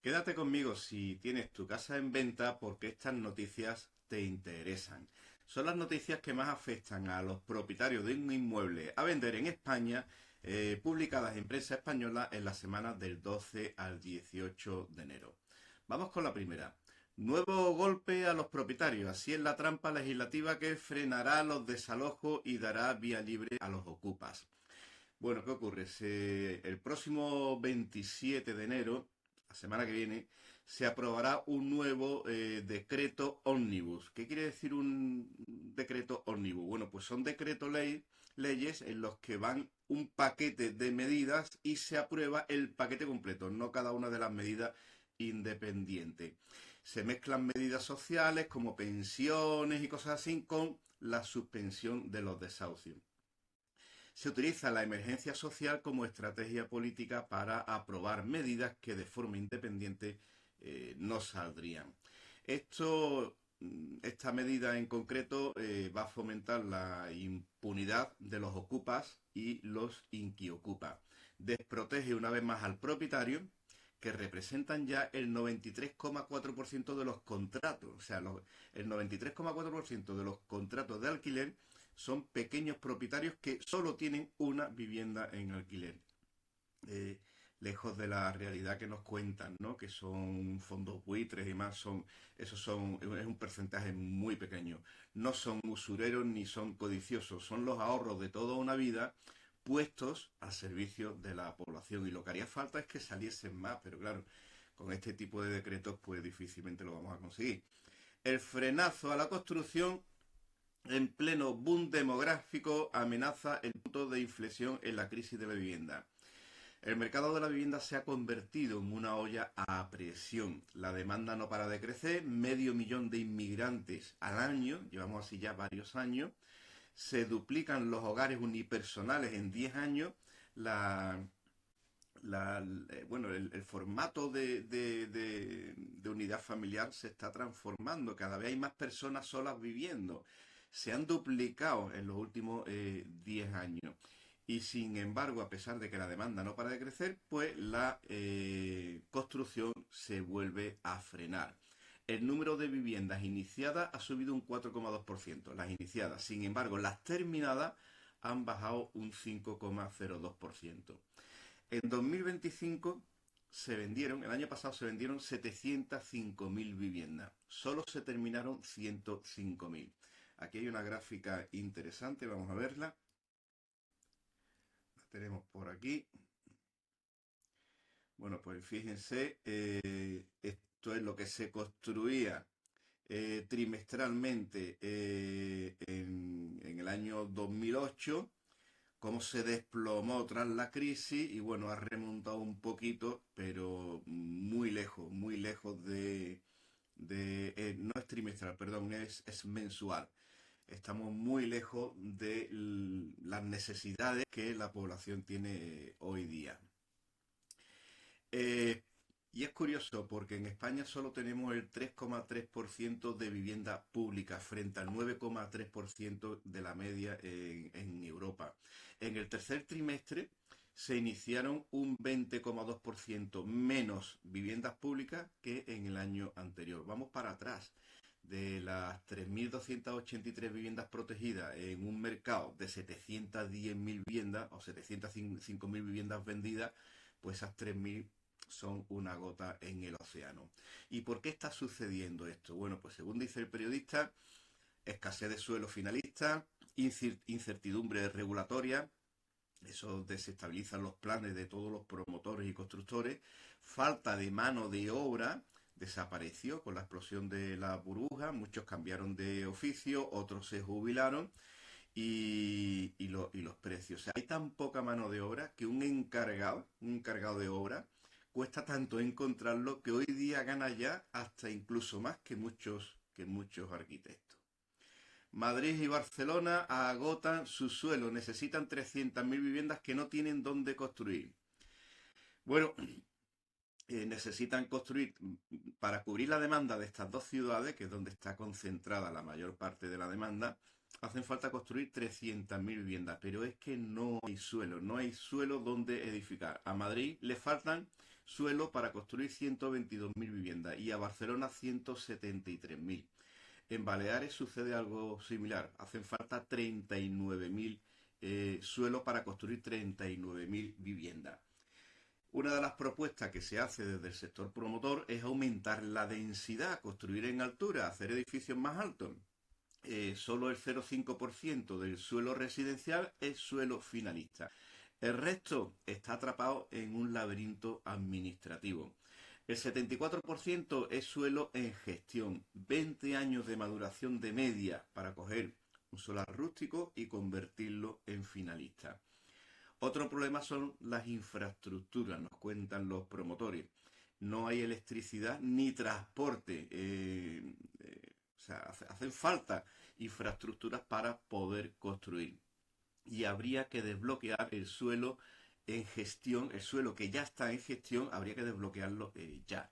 Quédate conmigo si tienes tu casa en venta porque estas noticias te interesan. Son las noticias que más afectan a los propietarios de un inmueble a vender en España, publicadas en prensa española en las semanas del 12 al 18 de enero. Vamos con la primera. Nuevo golpe a los propietarios. Así es la trampa legislativa que frenará los desalojos y dará vía libre a los ocupas. Bueno, ¿qué ocurre? El próximo 27 de enero, la semana que viene, se aprobará un nuevo decreto ómnibus. ¿Qué quiere decir un decreto ómnibus? Bueno, pues son leyes en los que van un paquete de medidas y se aprueba el paquete completo, no cada una de las medidas independiente. Se mezclan medidas sociales como pensiones y cosas así con la suspensión de los desahucios. Se utiliza la emergencia social como estrategia política para aprobar medidas que de forma independiente no saldrían. Esta medida en concreto va a fomentar la impunidad de los ocupas y los inquiocupas. Desprotege una vez más al propietario, que representan ya el 93,4% de los contratos. O sea, el 93,4% de los contratos de alquiler son pequeños propietarios que solo tienen una vivienda en alquiler. Eh, Lejos de la realidad que nos cuentan, ¿no? Que son fondos buitres y más, es un porcentaje muy pequeño. No son usureros ni son codiciosos, son los ahorros de toda una vida puestos al servicio de la población. Y lo que haría falta es que saliesen más, pero claro, con este tipo de decretos pues difícilmente lo vamos a conseguir. El frenazo a la construcción en pleno boom demográfico amenaza el punto de inflexión en la crisis de la vivienda. El mercado de la vivienda se ha convertido en una olla a presión. La demanda no para de crecer, 500.000 de inmigrantes al año, llevamos así ya varios años, se duplican los hogares unipersonales en 10 años, la, el formato de unidad familiar se está transformando, cada vez hay más personas solas viviendo, se han duplicado en los últimos 10 años. Y sin embargo, a pesar de que la demanda no para de crecer, pues la construcción se vuelve a frenar. El número de viviendas iniciadas ha subido un 4,2%, las iniciadas. Sin embargo, las terminadas han bajado un 5,02%. En 2025 el año pasado se vendieron 705.000 viviendas. Solo se terminaron 105.000. Aquí hay una gráfica interesante, vamos a verla. La tenemos por aquí. Bueno, pues fíjense, esto es lo que se construía trimestralmente en el año 2008, cómo se desplomó tras la crisis y bueno, ha remontado un poquito, pero muy lejos no es trimestral, perdón, es mensual. Estamos muy lejos de las necesidades que la población tiene hoy día. Eh, y es curioso porque en España solo tenemos el 3,3% de vivienda pública frente al 9,3% de la media en Europa. En el tercer trimestre se iniciaron un 20,2% menos viviendas públicas que en el año anterior. Vamos para atrás. De las 3.283 viviendas protegidas en un mercado de 710.000 viviendas o 705.000 viviendas vendidas, pues esas 3.000 son una gota en el océano. ¿Y por qué está sucediendo esto? Bueno, pues según dice el periodista, escasez de suelo finalista, incertidumbre regulatoria, eso desestabiliza los planes de todos los promotores y constructores, falta de mano de obra, desapareció con la explosión de la burbuja, muchos cambiaron de oficio, otros se jubilaron y los precios. O sea, hay tan poca mano de obra que un encargado de obra, cuesta tanto encontrarlo que hoy día gana ya hasta incluso más que muchos arquitectos. Madrid y Barcelona agotan su suelo, necesitan 300.000 viviendas que no tienen dónde construir. Bueno, necesitan construir, para cubrir la demanda de estas dos ciudades, que es donde está concentrada la mayor parte de la demanda, hacen falta construir 300.000 viviendas, pero es que no hay suelo donde edificar. A Madrid le faltan suelo para construir 122.000 viviendas y a Barcelona 173.000. En Baleares sucede algo similar. Hacen falta 39.000 suelos para construir 39.000 viviendas. Una de las propuestas que se hace desde el sector promotor es aumentar la densidad, construir en altura, hacer edificios más altos. Solo el 0,5% del suelo residencial es suelo finalista. El resto está atrapado en un laberinto administrativo. El 74% es suelo en gestión, 20 años de maduración de media para coger un solar rústico y convertirlo en finalista. Otro problema son las infraestructuras, nos cuentan los promotores. No hay electricidad ni transporte. O sea, hacen falta infraestructuras para poder construir. Y habría que desbloquear el suelo en gestión, el suelo que ya está en gestión, habría que desbloquearlo ya.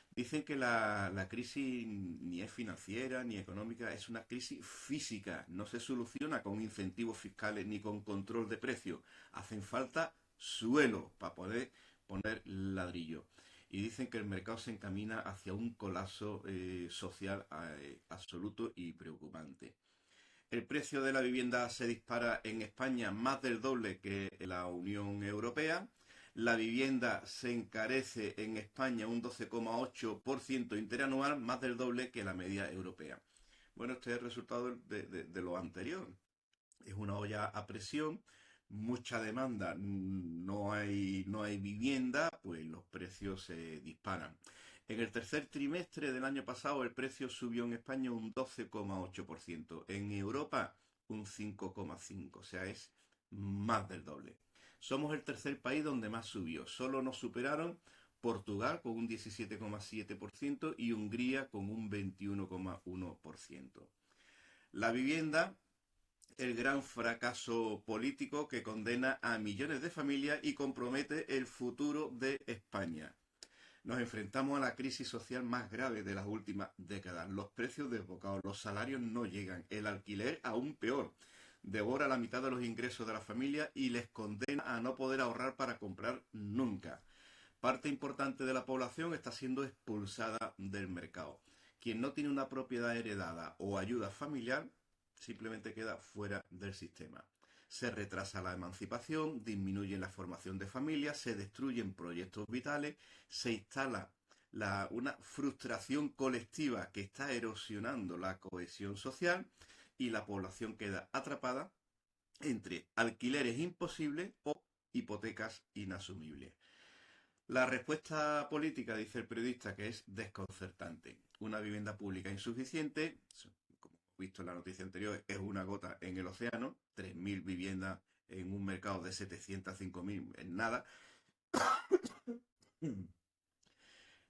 Dicen que la crisis ni es financiera ni económica, es una crisis física. No se soluciona con incentivos fiscales ni con control de precios. Hacen falta suelo para poder poner ladrillo. Y dicen que el mercado se encamina hacia un colapso social absoluto y preocupante. El precio de la vivienda se dispara en España más del doble que en la Unión Europea. La vivienda se encarece en España un 12,8% interanual, más del doble que la media europea. Bueno, este es el resultado de lo anterior. Es una olla a presión, mucha demanda, no hay vivienda, pues los precios se disparan. En el tercer trimestre del año pasado el precio subió en España un 12,8%, en Europa un 5,5%, o sea, es más del doble. Somos el tercer país donde más subió, solo nos superaron Portugal con un 17,7% y Hungría con un 21,1%. La vivienda, el gran fracaso político que condena a millones de familias y compromete el futuro de España. Nos enfrentamos a la crisis social más grave de las últimas décadas. Los precios desbocados, los salarios no llegan, el alquiler aún peor. Devora la mitad de los ingresos de la familia y les condena a no poder ahorrar para comprar nunca. Parte importante de la población está siendo expulsada del mercado. Quien no tiene una propiedad heredada o ayuda familiar simplemente queda fuera del sistema. Se retrasa la emancipación, disminuye la formación de familias, se destruyen proyectos vitales, se instala una frustración colectiva que está erosionando la cohesión social y la población queda atrapada entre alquileres imposibles o hipotecas inasumibles. La respuesta política, dice el periodista, que es desconcertante. Una vivienda pública insuficiente, como hemos visto en la noticia anterior, es una gota en el océano, 3.000 viviendas en un mercado de 705.000 en nada.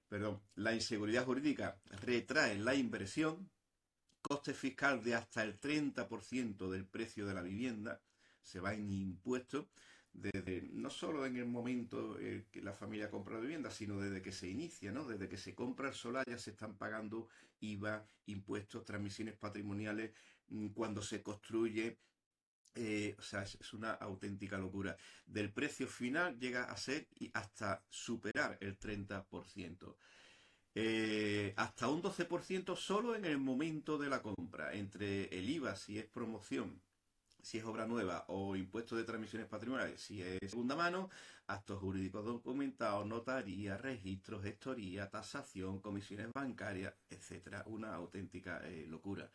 Perdón, la inseguridad jurídica retrae la inversión, coste fiscal de hasta el 30% del precio de la vivienda, se va en impuestos, no solo en el momento que la familia compra la vivienda, sino desde que se inicia, ¿no? Desde que se compra el solar ya se están pagando IVA, impuestos, transmisiones patrimoniales, cuando se construye. O sea, es una auténtica locura. Del precio final llega a ser y hasta superar el 30%. Hasta un 12% solo en el momento de la compra. Entre el IVA, si es promoción, si es obra nueva, o impuestos de transmisiones patrimoniales, si es segunda mano, actos jurídicos documentados, notaría, registros, gestoría, tasación, comisiones bancarias, etcétera. Una auténtica locura.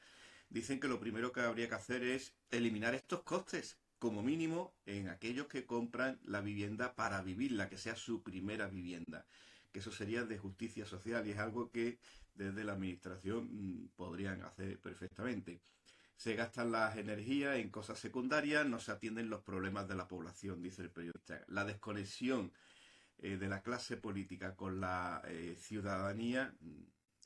Dicen que lo primero que habría que hacer es eliminar estos costes, como mínimo en aquellos que compran la vivienda para vivirla, que sea su primera vivienda. Que eso sería de justicia social y es algo que desde la administración podrían hacer perfectamente. Se gastan las energías en cosas secundarias, no se atienden los problemas de la población, dice el periodista. La desconexión de la clase política con la ciudadanía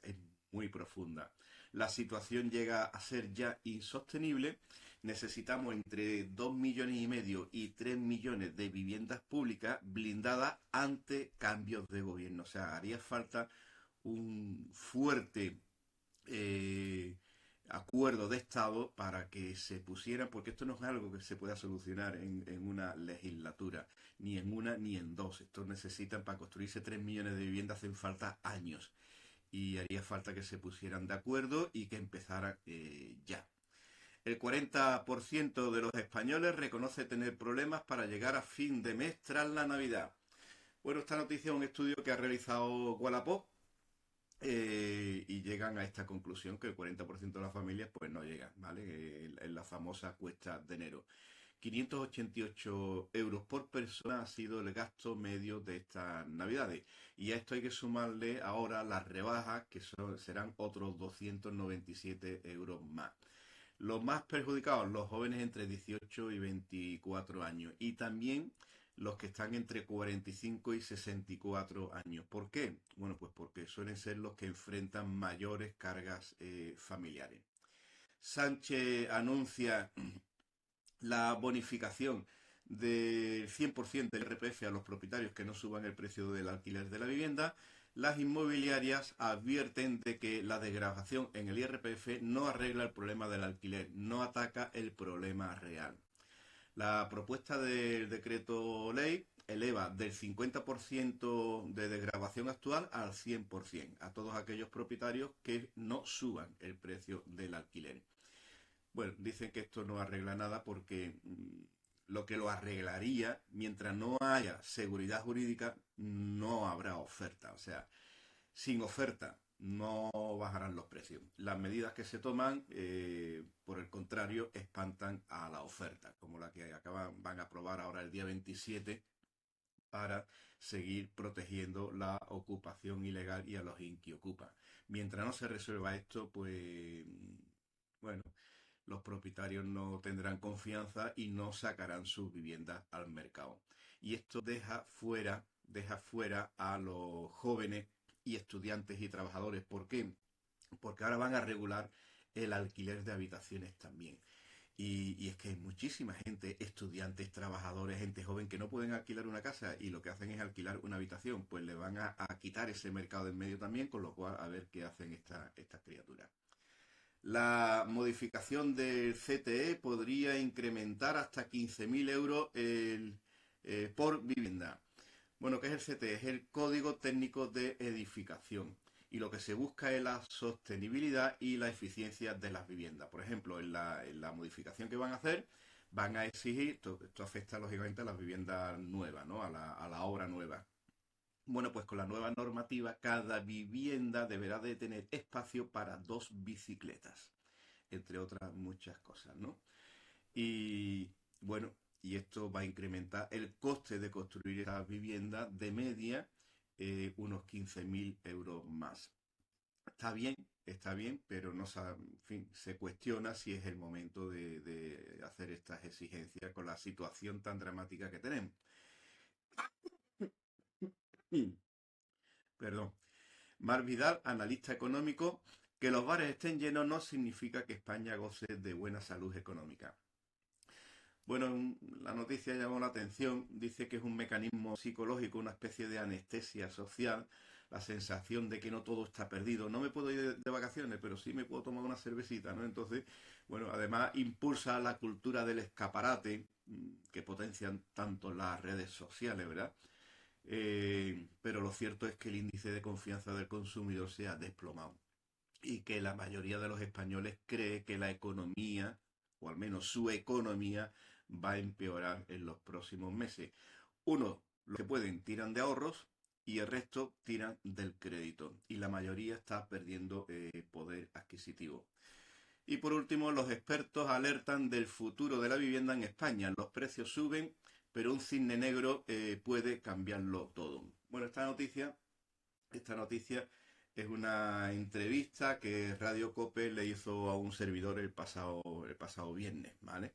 es muy profunda. La situación llega a ser ya insostenible. Necesitamos entre 2,5 millones y 3 millones de viviendas públicas blindadas ante cambios de gobierno. O sea, haría falta un fuerte acuerdo de Estado para que se pusieran, porque esto no es algo que se pueda solucionar en una legislatura, ni en una ni en dos. Esto necesitan, para construirse 3 millones de viviendas, hacen falta años. Y haría falta que se pusieran de acuerdo y que empezara ya. El 40% de los españoles reconoce tener problemas para llegar a fin de mes tras la Navidad. Bueno, esta noticia es un estudio que ha realizado Wallapop, y llegan a esta conclusión que el 40% de las familias pues no llegan, ¿vale? En la famosa cuesta de enero. 588 euros por persona ha sido el gasto medio de estas navidades. Y a esto hay que sumarle ahora las rebajas, que serán otros 297 euros más. Los más perjudicados, los jóvenes entre 18 y 24 años. Y también los que están entre 45 y 64 años. ¿Por qué? Bueno, pues porque suelen ser los que enfrentan mayores cargas familiares. Sánchez anuncia la bonificación del 100% del IRPF a los propietarios que no suban el precio del alquiler de la vivienda. Las inmobiliarias advierten de que la desgravación en el IRPF no arregla el problema del alquiler, no ataca el problema real. La propuesta del decreto ley eleva del 50% de desgravación actual al 100% a todos aquellos propietarios que no suban el precio del alquiler. Bueno, dicen que esto no arregla nada porque lo que lo arreglaría, mientras no haya seguridad jurídica, no habrá oferta. O sea, sin oferta no bajarán los precios. Las medidas que se toman, por el contrario, espantan a la oferta, como la que van a aprobar ahora el día 27 para seguir protegiendo la ocupación ilegal y a los inquiocupas. Mientras no se resuelva esto, pues bueno, los propietarios no tendrán confianza y no sacarán sus viviendas al mercado. Y esto deja fuera a los jóvenes y estudiantes y trabajadores. ¿Por qué? Porque ahora van a regular el alquiler de habitaciones también. Y es que hay muchísima gente, estudiantes, trabajadores, gente joven que no pueden alquilar una casa y lo que hacen es alquilar una habitación. Pues le van a quitar ese mercado del medio también, con lo cual a ver qué hacen estas criaturas. La modificación del CTE podría incrementar hasta 15.000 euros por vivienda. Bueno, ¿qué es el CTE? Es el Código Técnico de Edificación. Y lo que se busca es la sostenibilidad y la eficiencia de las viviendas. Por ejemplo, en la modificación que van a hacer, van a exigir, esto afecta lógicamente a las viviendas nuevas, ¿no? A la obra nueva. Bueno, pues con la nueva normativa, cada vivienda deberá de tener espacio para 2 bicicletas, entre otras muchas cosas, ¿no? Y bueno, y esto va a incrementar el coste de construir esas viviendas de media, unos 15.000 euros más. Está bien, pero no, en fin, se cuestiona si es el momento de hacer estas exigencias con la situación tan dramática que tenemos. Perdón. Mar Vidal, analista económico: que los bares estén llenos no significa que España goce de buena salud económica. Bueno, la noticia llamó la atención, dice que es un mecanismo psicológico, una especie de anestesia social, la sensación de que no todo está perdido. No me puedo ir de vacaciones, pero sí me puedo tomar una cervecita, ¿no? Entonces, bueno, además impulsa la cultura del escaparate, que potencian tanto las redes sociales, ¿verdad? Pero lo cierto es que el índice de confianza del consumidor se ha desplomado y que la mayoría de los españoles cree que la economía, o al menos su economía, va a empeorar en los próximos meses. Uno, los que pueden, tiran de ahorros y el resto tiran del crédito. Y la mayoría está perdiendo poder adquisitivo. Y por último, los expertos alertan del futuro de la vivienda en España. Los precios suben, pero un cisne negro puede cambiarlo todo. Bueno, esta noticia es una entrevista que Radio Cope le hizo a un servidor el pasado viernes, ¿vale?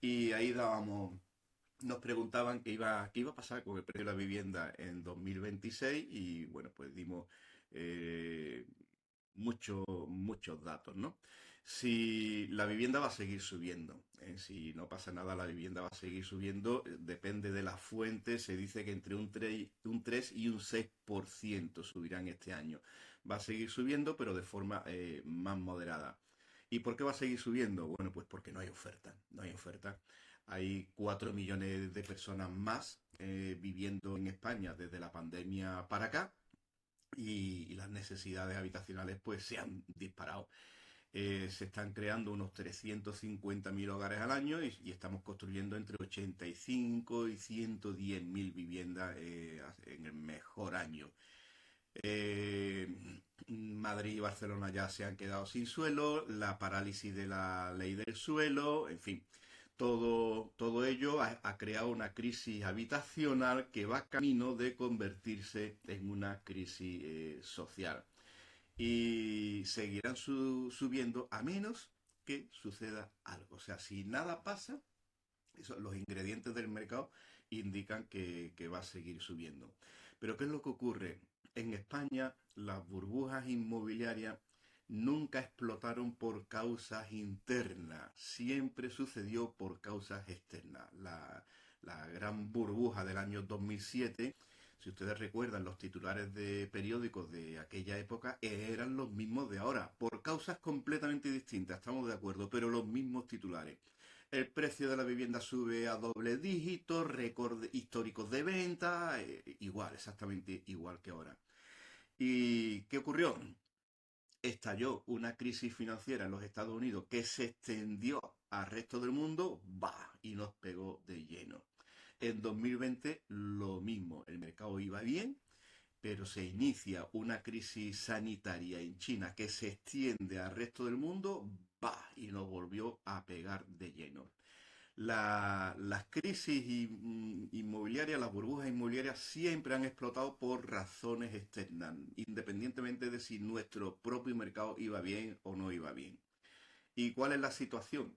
Y ahí nos preguntaban qué iba a pasar con el precio de la vivienda en 2026 y bueno, pues dimos eh, muchos datos, ¿no? Si la vivienda va a seguir subiendo, si no pasa nada, la vivienda va a seguir subiendo, depende de las fuentes, se dice que entre un 3 y un 6% subirán este año. Va a seguir subiendo, pero de forma más moderada. ¿Y por qué va a seguir subiendo? Bueno, pues porque no hay oferta, no hay oferta. Hay 4 millones de personas más viviendo en España desde la pandemia para acá y las necesidades habitacionales pues se han disparado. Se están creando unos 350.000 hogares al año y estamos construyendo entre 85 y 110.000 viviendas en el mejor año. Eh, Madrid y Barcelona ya se han quedado sin suelo, la parálisis de la ley del suelo, en fin, todo ello ha creado una crisis habitacional que va camino de convertirse en una crisis social. Y seguirán subiendo a menos que suceda algo. O sea, si nada pasa, los ingredientes del mercado indican que va a seguir subiendo. Pero ¿qué es lo que ocurre? En España las burbujas inmobiliarias nunca explotaron por causas internas, siempre sucedió por causas externas. La gran burbuja del año 2007, si ustedes recuerdan, los titulares de periódicos de aquella época eran los mismos de ahora, por causas completamente distintas, estamos de acuerdo, pero los mismos titulares. El precio de la vivienda sube a doble dígito, récord históricos de venta, igual, exactamente igual que ahora. ¿Y qué ocurrió? Estalló una crisis financiera en los Estados Unidos que se extendió al resto del mundo, ¡bah! Y nos pegó de lleno. En 2020 lo mismo, el mercado iba bien, pero se inicia una crisis sanitaria en China que se extiende al resto del mundo, ¡bah! Y nos volvió a pegar de lleno. Las crisis inmobiliarias, las burbujas inmobiliarias siempre han explotado por razones externas, independientemente de si nuestro propio mercado iba bien o no iba bien. ¿Y cuál es la situación?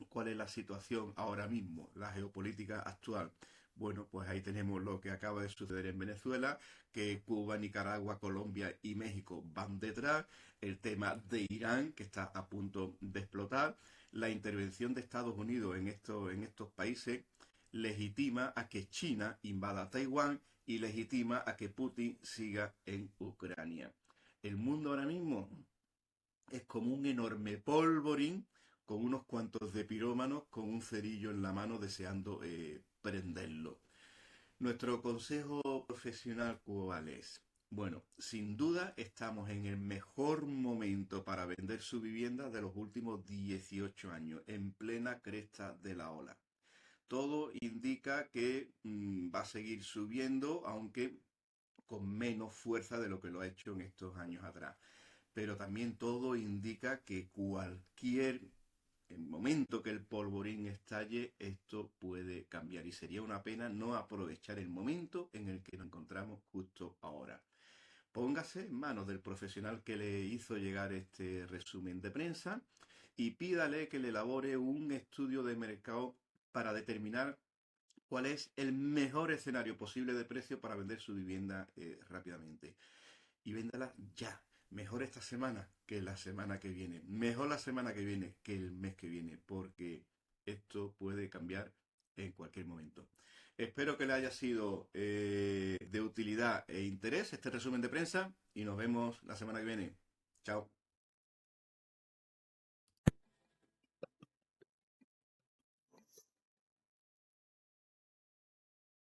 ¿Cuál es la situación ahora mismo, la geopolítica actual? Bueno, pues ahí tenemos lo que acaba de suceder en Venezuela, que Cuba, Nicaragua, Colombia y México van detrás, el tema de Irán, que está a punto de explotar, la intervención de Estados Unidos en estos países legitima a que China invada Taiwán y legitima a que Putin siga en Ucrania. El mundo ahora mismo es como un enorme polvorín con unos cuantos de pirómanos con un cerillo en la mano deseando prenderlo. Nuestro consejo profesional, ¿cuál es? Bueno, sin duda estamos en el mejor momento para vender su vivienda de los últimos 18 años, en plena cresta de la ola. Todo indica que va a seguir subiendo, aunque con menos fuerza de lo que lo ha hecho en estos años atrás. Pero también todo indica que cualquier momento que el polvorín estalle, esto puede cambiar y sería una pena no aprovechar el momento en el que nos encontramos justo ahora. Póngase en manos del profesional que le hizo llegar este resumen de prensa y pídale que le elabore un estudio de mercado para determinar cuál es el mejor escenario posible de precio para vender su vivienda rápidamente. Y véndala ya. Mejor esta semana que la semana que viene. Mejor la semana que viene que el mes que viene, porque esto puede cambiar en cualquier momento. Espero que le haya sido de utilidad e interés este resumen de prensa y nos vemos la semana que viene. Chao.